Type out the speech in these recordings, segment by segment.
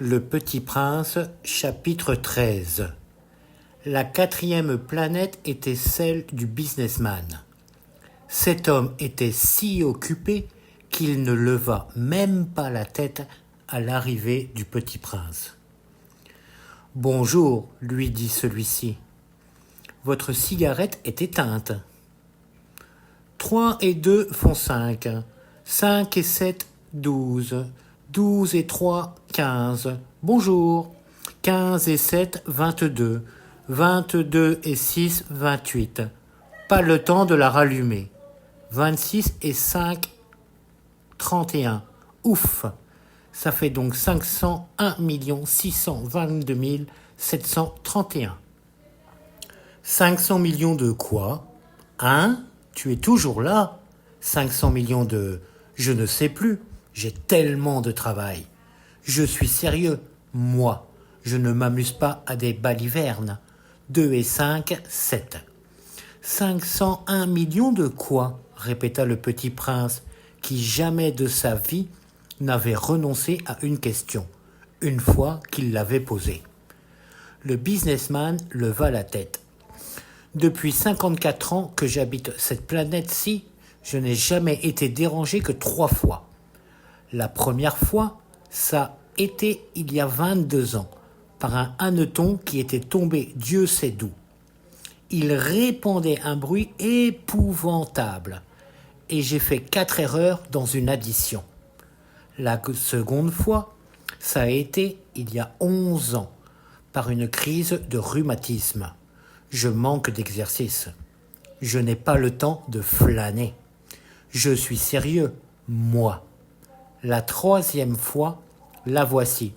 Le Petit Prince, chapitre 13. La quatrième planète était celle du businessman. Cet homme était si occupé qu'il ne leva même pas la tête à l'arrivée du Petit Prince. « Bonjour, lui dit celui-ci. Votre cigarette est éteinte. 3 et 2 font 5. 5 et 7, 12. 12 et 3, 15. Bonjour. 15 et 7, 22. 22 et 6, 28. Pas le temps de la rallumer. 26 et 5, 31. Ouf. Ça fait donc 501 622 731. 500 millions de quoi? Hein? Tu es toujours là? 500 millions de... Je ne sais plus. J'ai tellement de travail. Je suis sérieux, moi. Je ne m'amuse pas à des balivernes. 2 et 5, 7. 501 millions de quoi? Répéta le Petit Prince, qui jamais de sa vie n'avait renoncé à une question, une fois qu'il l'avait posée. Le businessman leva la tête. Depuis 54 ans que j'habite cette planète-ci, je n'ai jamais été dérangé que 3 fois. La première fois, ça a été il y a 22 ans, par un hanneton qui était tombé Dieu sait d'où. Il répandait un bruit épouvantable, et j'ai fait 4 erreurs dans une addition. La seconde fois, ça a été il y a 11 ans, par une crise de rhumatisme. Je manque d'exercice. Je n'ai pas le temps de flâner. Je suis sérieux, moi. La 3e fois, la voici.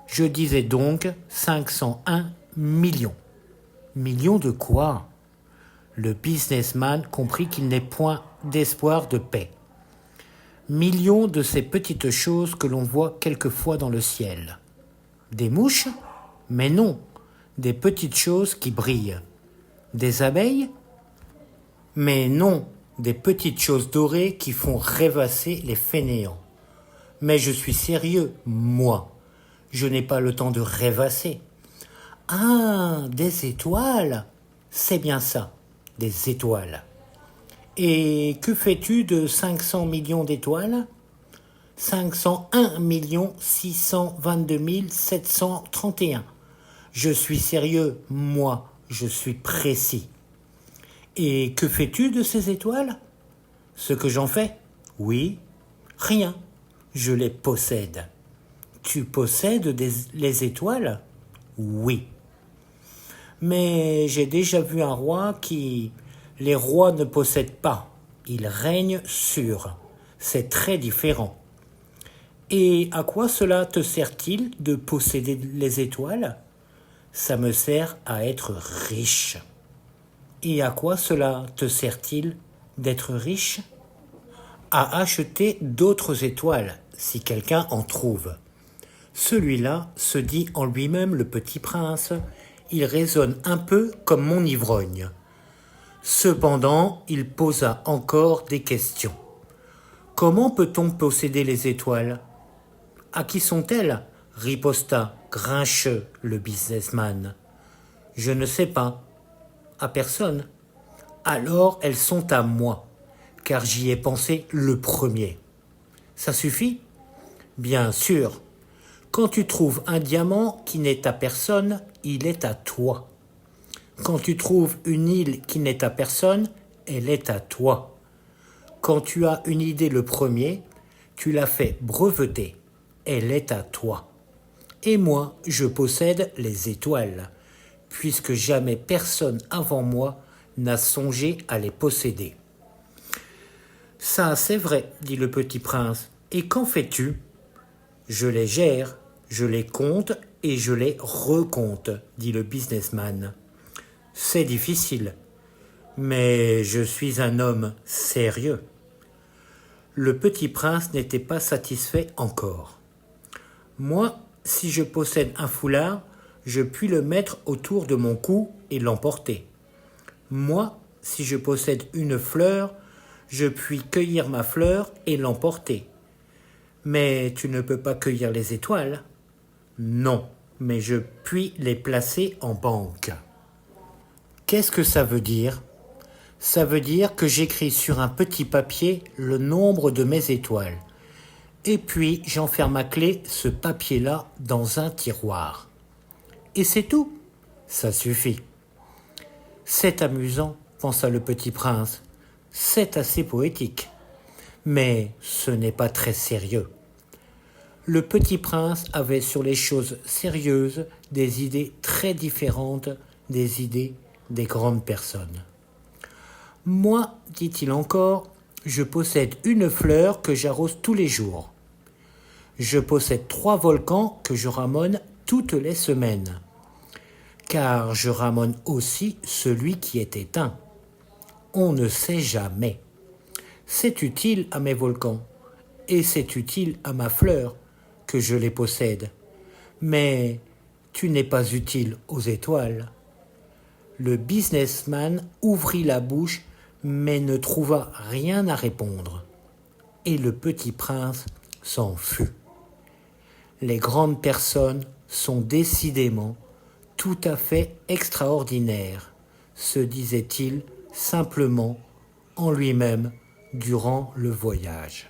Je disais donc 501 millions. Millions de quoi? Le businessman comprit qu'il n'est point d'espoir de paix. Millions de ces petites choses que l'on voit quelquefois dans le ciel. Des mouches? Mais non, des petites choses qui brillent. Des abeilles? Mais non, des petites choses dorées qui font rêvasser les fainéants. Mais je suis sérieux, moi. Je n'ai pas le temps de rêvasser. Ah, des étoiles. C'est bien ça, des étoiles. Et que fais-tu de 500 millions d'étoiles? 501 622 731. Je suis sérieux, moi, je suis précis. Et que fais-tu de ces étoiles? Ce que j'en fais? Oui, rien. Je les possède. Tu possèdes les étoiles? Oui. Mais j'ai déjà vu un roi qui... Les rois ne possèdent pas, ils règnent sur. C'est très différent. Et à quoi cela te sert-il de posséder les étoiles? Ça me sert à être riche. Et à quoi cela te sert-il d'être riche? À acheter d'autres étoiles, si quelqu'un en trouve. Celui-là se dit en lui-même le Petit Prince, il raisonne un peu comme mon ivrogne. Cependant, il posa encore des questions. Comment peut-on posséder les étoiles? À qui sont-elles? Riposta grincheux le businessman. Je ne sais pas. À personne. Alors elles sont à moi, car j'y ai pensé le premier. Ça suffit? Bien sûr. Quand tu trouves un diamant qui n'est à personne, il est à toi. Quand tu trouves une île qui n'est à personne, elle est à toi. Quand tu as une idée le premier, tu l'as fait breveter, elle est à toi. Et moi, je possède les étoiles, puisque jamais personne avant moi n'a songé à les posséder. Ça, c'est vrai, dit le Petit Prince. Et qu'en fais-tu? Je les gère, je les compte et je les recompte, dit le businessman. C'est difficile, mais je suis un homme sérieux. Le Petit Prince n'était pas satisfait encore. Moi, si je possède un foulard, je puis le mettre autour de mon cou et l'emporter. Moi, si je possède une fleur, je puis cueillir ma fleur et l'emporter. Mais tu ne peux pas cueillir les étoiles. Non, mais je puis les placer en banque. Qu'est-ce que ça veut dire ? Ça veut dire que j'écris sur un petit papier le nombre de mes étoiles. Et puis j'enferme à clé ce papier-là dans un tiroir. Et c'est tout. Ça suffit. C'est amusant, pensa le petit prince. C'est assez poétique. Mais ce n'est pas très sérieux. Le petit prince avait sur les choses sérieuses des idées très différentes des idées des grandes personnes. Moi, dit-il encore, je possède une fleur que j'arrose tous les jours. Je possède 3 volcans que je ramone toutes les semaines. Car je ramone aussi celui qui est éteint. On ne sait jamais. C'est utile à mes volcans et c'est utile à ma fleur que je les possède. Mais tu n'es pas utile aux étoiles. Le businessman ouvrit la bouche mais ne trouva rien à répondre. Et le petit prince s'en fut. Les grandes personnes sont décidément tout à fait extraordinaires, se disait-il simplement en lui-même durant le voyage.